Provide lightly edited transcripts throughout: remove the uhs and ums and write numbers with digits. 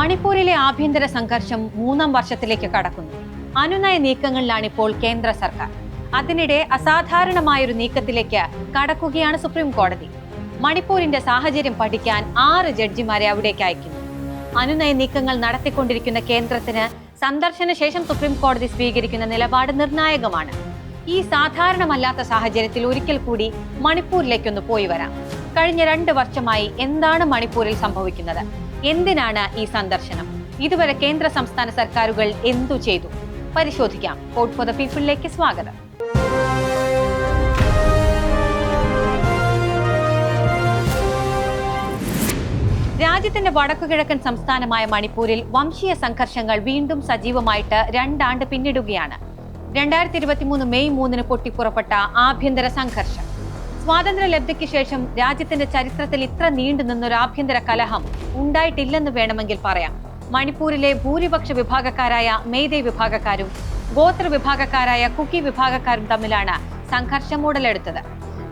മണിപ്പൂരിലെ ആഭ്യന്തര സംഘർഷം 3ാം വർഷത്തിലേക്ക് കടക്കുന്നു. അനുനയ നീക്കങ്ങളിലാണ് ഇപ്പോൾ കേന്ദ്ര സർക്കാർ. അതിനിടെ അസാധാരണമായൊരു നീക്കത്തിലേക്ക് കടക്കുകയാണ് സുപ്രീം കോടതി. മണിപ്പൂരിന്റെ സാഹചര്യം പഠിക്കാൻ 6 ജഡ്ജിമാരെ അവിടേക്ക് അയക്കുന്നു. അനുനയ നീക്കങ്ങൾ നടത്തിക്കൊണ്ടിരിക്കുന്ന കേന്ദ്രത്തിന് സന്ദർശന ശേഷം സുപ്രീം കോടതി സ്വീകരിക്കുന്ന നിലപാട് നിർണായകമാണ്. ഈ സാധാരണമല്ലാത്ത സാഹചര്യത്തിൽ ഒരിക്കൽ കൂടി മണിപ്പൂരിലേക്കൊന്ന് പോയി വരാം. കഴിഞ്ഞ 2 വർഷമായി എന്താണ് മണിപ്പൂരിൽ സംഭവിക്കുന്നത്? എന്തിനാണ് ഈ സന്ദർശനം? ഇതുവരെ കേന്ദ്ര സംസ്ഥാന സർക്കാരുകൾ എന്തു ചെയ്തു? പരിശോധിക്കാം. കോഡ് ഫോർ ദ പീപ്പിളിലേക്ക് സ്വാഗതം. രാജ്യത്തിന്റെ വടക്കുകിഴക്കൻ സംസ്ഥാനമായ മണിപ്പൂരിൽ വംശീയ സംഘർഷങ്ങൾ വീണ്ടും സജീവമായിട്ട് 2 ആണ്ട് പിന്നിടുകയാണ്. 2023 മെയ് 3 പൊട്ടിപ്പുറപ്പെട്ട ആഭ്യന്തര സംഘർഷം. സ്വാതന്ത്ര്യലബ്ധിക്ക് ശേഷം രാജ്യത്തിന്റെ ചരിത്രത്തിൽ ഇത്ര നീണ്ടു നിന്നൊരു ആഭ്യന്തര കലഹം ഉണ്ടായിട്ടില്ലെന്ന് വേണമെങ്കിൽ പറയാം. മണിപ്പൂരിലെ ഭൂരിപക്ഷ വിഭാഗക്കാരായ മെയ്തേയ് വിഭാഗക്കാരും ഗോത്ര വിഭാഗക്കാരായ കുക്കി വിഭാഗക്കാരും തമ്മിലാണ് സംഘർഷം ഉടലെടുത്തത്.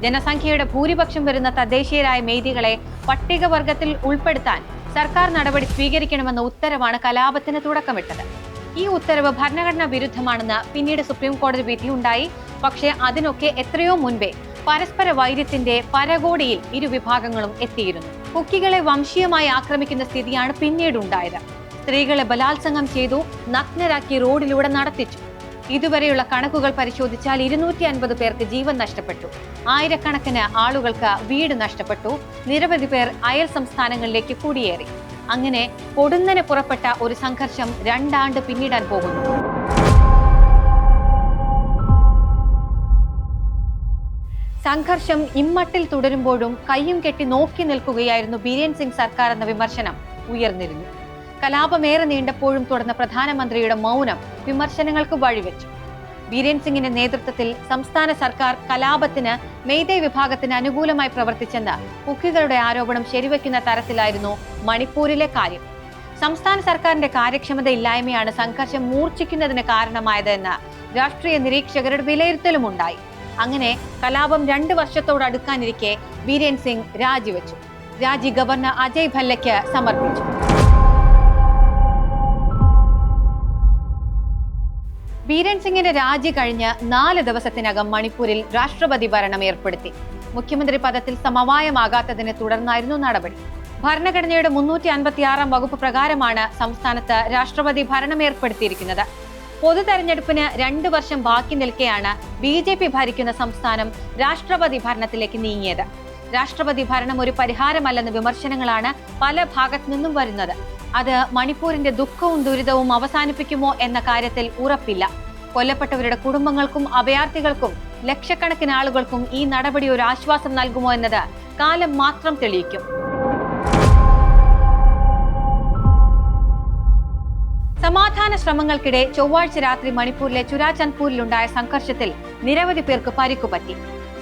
ജനസംഖ്യയുടെ ഭൂരിപക്ഷം വരുന്ന തദ്ദേശീയരായ മെയ്തികളെ പട്ടികവർഗത്തിൽ ഉൾപ്പെടുത്താൻ സർക്കാർ നടപടി സ്വീകരിക്കണമെന്ന ഉത്തരവാണ് കലാപത്തിന് തുടക്കമിട്ടത്. ഈ ഉത്തരവ് ഭരണഘടനാ വിരുദ്ധമാണെന്ന് പിന്നീട് സുപ്രീം കോടതി വിധിയുണ്ടായി. പക്ഷേ അതിനൊക്കെ എത്രയോ മുൻപേ പരസ്പര വൈര്യത്തിന്റെ പരകോടിയിൽ ഇരു വിഭാഗങ്ങളും എത്തിയിരുന്നു. കുക്കികളെ വംശീയമായി ആക്രമിക്കുന്ന സ്ഥിതിയാണ് പിന്നീട് ഉണ്ടായത്. സ്ത്രീകളെ ബലാത്സംഗം ചെയ്തു, നഗ്നരാക്കി റോഡിലൂടെ നടത്തിച്ചു. ഇതുവരെയുള്ള കണക്കുകൾ പരിശോധിച്ചാൽ 250 പേർക്ക് ജീവൻ നഷ്ടപ്പെട്ടു. ആയിരക്കണക്കിന് ആളുകൾക്ക് വീട് നഷ്ടപ്പെട്ടു. നിരവധി പേർ അയൽ സംസ്ഥാനങ്ങളിലേക്ക് കുടിയേറി. അങ്ങനെ പൊടുന്നനെ പുറപ്പെട്ട ഒരു സംഘർഷം 2 ആണ്ട് പിന്നിടാൻ പോകുന്നു. സംഘർഷം ഇമ്മട്ടിൽ തുടരുമ്പോഴും കയ്യും കെട്ടി നോക്കി നിൽക്കുകയായിരുന്നു ബീരേൻ സിംഗ് സർക്കാർ എന്ന വിമർശനം ഉയർന്നിരുന്നു. കലാപമേറെ നീണ്ടപ്പോഴും തുടർന്ന പ്രധാനമന്ത്രിയുടെ മൗനം വിമർശനങ്ങൾക്ക് വഴിവെച്ചു. ബീരേൻ സിംഗിന്റെ നേതൃത്വത്തിൽ സംസ്ഥാന സർക്കാർ കലാപത്തിന് മെയ്തേയ് വിഭാഗത്തിന് അനുകൂലമായി പ്രവർത്തിച്ചെന്ന് കുക്കികളുടെ ആരോപണം ശരിവെക്കുന്ന തരത്തിലായിരുന്നു മണിപ്പൂരിലെ കാര്യം. സംസ്ഥാന സർക്കാരിന്റെ കാര്യക്ഷമത ഇല്ലായ്മയാണ് സംഘർഷം മൂർച്ഛിക്കുന്നതിന് കാരണമായത് എന്ന് രാഷ്ട്രീയ നിരീക്ഷകരുടെ വിലയിരുത്തലുമുണ്ടായി. അങ്ങനെ കലാപം 2 വർഷത്തോടടുക്കാനിരിക്കെ ബീരേൻ സിംഗ് രാജിവെച്ചു. രാജി ഗവർണർ അജയ് ഭല്ലയ്ക്ക് സമർപ്പിച്ചു. ബീരേൻ സിംഗിന്റെ രാജി കഴിഞ്ഞ് 4 ദിവസത്തിനകം മണിപ്പൂരിൽ രാഷ്ട്രപതി ഭരണം ഏർപ്പെടുത്തി. മുഖ്യമന്ത്രി പദത്തിൽ സമവായമാകാത്തതിനെ തുടർന്നായിരുന്നു നടപടി. ഭരണഘടനയുടെ 356 വകുപ്പ് പ്രകാരമാണ് സംസ്ഥാനത്ത് രാഷ്ട്രപതി ഭരണം ഏർപ്പെടുത്തിയിരിക്കുന്നത്. പൊതു തെരഞ്ഞെടുപ്പിന് 2 വർഷം ബാക്കി നിൽക്കെയാണ് BJP ഭരിക്കുന്ന സംസ്ഥാനം രാഷ്ട്രപതി ഭരണത്തിലേക്ക് നീങ്ങിയത്. രാഷ്ട്രപതി ഭരണം ഒരു പരിഹാരമല്ലെന്ന വിമർശനങ്ങളാണ് പല ഭാഗത്തു നിന്നും വരുന്നത്. അത് മണിപ്പൂരിന്റെ ദുഃഖവും ദുരിതവും അവസാനിപ്പിക്കുമോ എന്ന കാര്യത്തിൽ ഉറപ്പില്ല. കൊല്ലപ്പെട്ടവരുടെ കുടുംബങ്ങൾക്കും അഭയാർത്ഥികൾക്കും ലക്ഷക്കണക്കിന് ആളുകൾക്കും ഈ നടപടി ഒരു ആശ്വാസം നൽകുമോ എന്നത് കാലം മാത്രം തെളിയിക്കും. സമാധാന ശ്രമങ്ങൾക്കിടെ ചൊവ്വാഴ്ച രാത്രി മണിപ്പൂരിലെ ചുരാചന്ദ്പൂരിലുണ്ടായ സംഘർഷത്തിൽ നിരവധി പേർക്ക് പരിക്കുപറ്റി.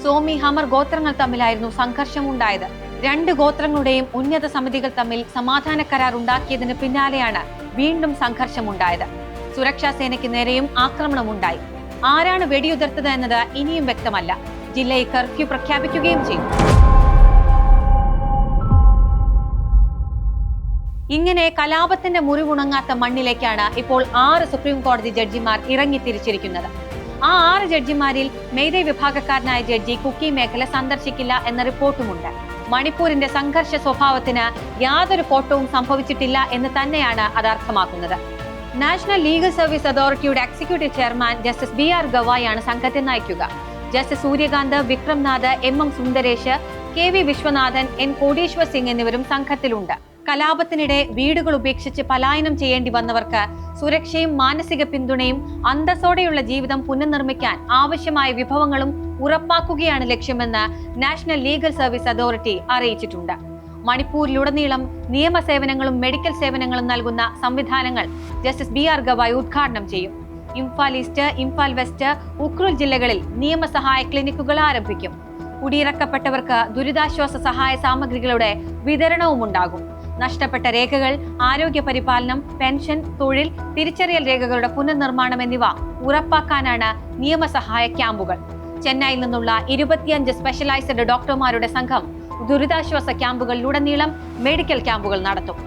സോമി ഹമർ ഗോത്രങ്ങൾ തമ്മിലായിരുന്നു സംഘർഷം ഉണ്ടായത്. 2 ഗോത്രങ്ങളുടെയും ഉന്നത സമിതികൾ തമ്മിൽ സമാധാന കരാർ ഉണ്ടാക്കിയതിന് പിന്നാലെയാണ് വീണ്ടും സംഘർഷമുണ്ടായത്. സുരക്ഷാ സേനയ്ക്ക് നേരെയും ആക്രമണമുണ്ടായി. ആരാണ് വെടിയുതിർത്തത് എന്നത് ഇനിയും വ്യക്തമല്ല. ജില്ലയിൽ കർഫ്യൂ പ്രഖ്യാപിക്കുകയും ചെയ്തു. ഇങ്ങനെ കലാപത്തിന്റെ മുറിവുണങ്ങാത്ത മണ്ണിലേക്കാണ് ഇപ്പോൾ 6 സുപ്രീം കോടതി ജഡ്ജിമാർ ഇറങ്ങിത്തിരിച്ചിരിക്കുന്നത്. ആ 6 ജഡ്ജിമാരിൽ മെയ്തേയ് വിഭാഗക്കാരനായ ജഡ്ജി കുക്കി മേഖല സന്ദർശിക്കില്ല എന്ന റിപ്പോർട്ടുമുണ്ട്. മണിപ്പൂരിന്റെ സംഘർഷ സ്വഭാവത്തിന് യാതൊരു കോട്ടവും സംഭവിച്ചിട്ടില്ല എന്ന് തന്നെയാണ് അത് അർത്ഥമാക്കുന്നത്. നാഷണൽ ലീഗൽ സർവീസ് അതോറിറ്റിയുടെ എക്സിക്യൂട്ടീവ് ചെയർമാൻ ജസ്റ്റിസ് BR ഗവായാണ് സംഘത്തെ നയിക്കുക. Justice Surya Kant, Vikram Nath, MM Sundaresh, KV Viswanathan, N Kotiswar Singh എന്നിവരും സംഘത്തിലുണ്ട്. കലാപത്തിനിടെ വീടുകൾ ഉപേക്ഷിച്ച് പലായനം ചെയ്യേണ്ടി വന്നവർക്ക് സുരക്ഷയും മാനസിക പിന്തുണയും അന്തസ്സോടെയുള്ള ജീവിതം പുനർനിർമ്മിക്കാൻ ആവശ്യമായ വിഭവങ്ങളും ഉറപ്പാക്കുകയാണ് ലക്ഷ്യമെന്ന് നാഷണൽ ലീഗൽ സർവീസ് അതോറിറ്റി അറിയിച്ചിട്ടുണ്ട്. മണിപ്പൂരിലുടനീളം നിയമസേവനങ്ങളും മെഡിക്കൽ സേവനങ്ങളും നൽകുന്ന സംവിധാനങ്ങൾ ജസ്റ്റിസ് BR ഗവായ് ഉദ്ഘാടനം ചെയ്യും. ഇംഫാൽ ഈസ്റ്റ്, ഇംഫാൽ വെസ്റ്റ്, ഉഖ്രുൽ ജില്ലകളിൽ നിയമസഹായ ക്ലിനിക്കുകൾ ആരംഭിക്കും. കുടിയിറക്കപ്പെട്ടവർക്ക് ദുരിതാശ്വാസ സഹായ സാമഗ്രികളുടെ വിതരണവും ഉണ്ടാകും. നഷ്ടപ്പെട്ട രേഖകൾ, ആരോഗ്യ പരിപാലനം, പെൻഷൻ, തൊഴിൽ, തിരിച്ചറിയൽ രേഖകളുടെ പുനർനിർമ്മാണം എന്നിവ ഉറപ്പാക്കാനാണ് നിയമസഹായ ക്യാമ്പുകൾ. ചെന്നൈയിൽ നിന്നുള്ള 25 സ്പെഷ്യലൈസ്ഡ് ഡോക്ടർമാരുടെ സംഘം ദുരിതാശ്വാസ ക്യാമ്പുകളിലുടനീളം മെഡിക്കൽ ക്യാമ്പുകൾ നടത്തും.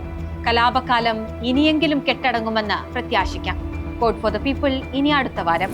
കലാപകാലം ഇനിയെങ്കിലും കെട്ടടങ്ങുമെന്ന് പ്രത്യാശിക്കാം. കോഡ് ഫോർ ദ പീപ്പിൾ ഇനി അടുത്ത വാരം.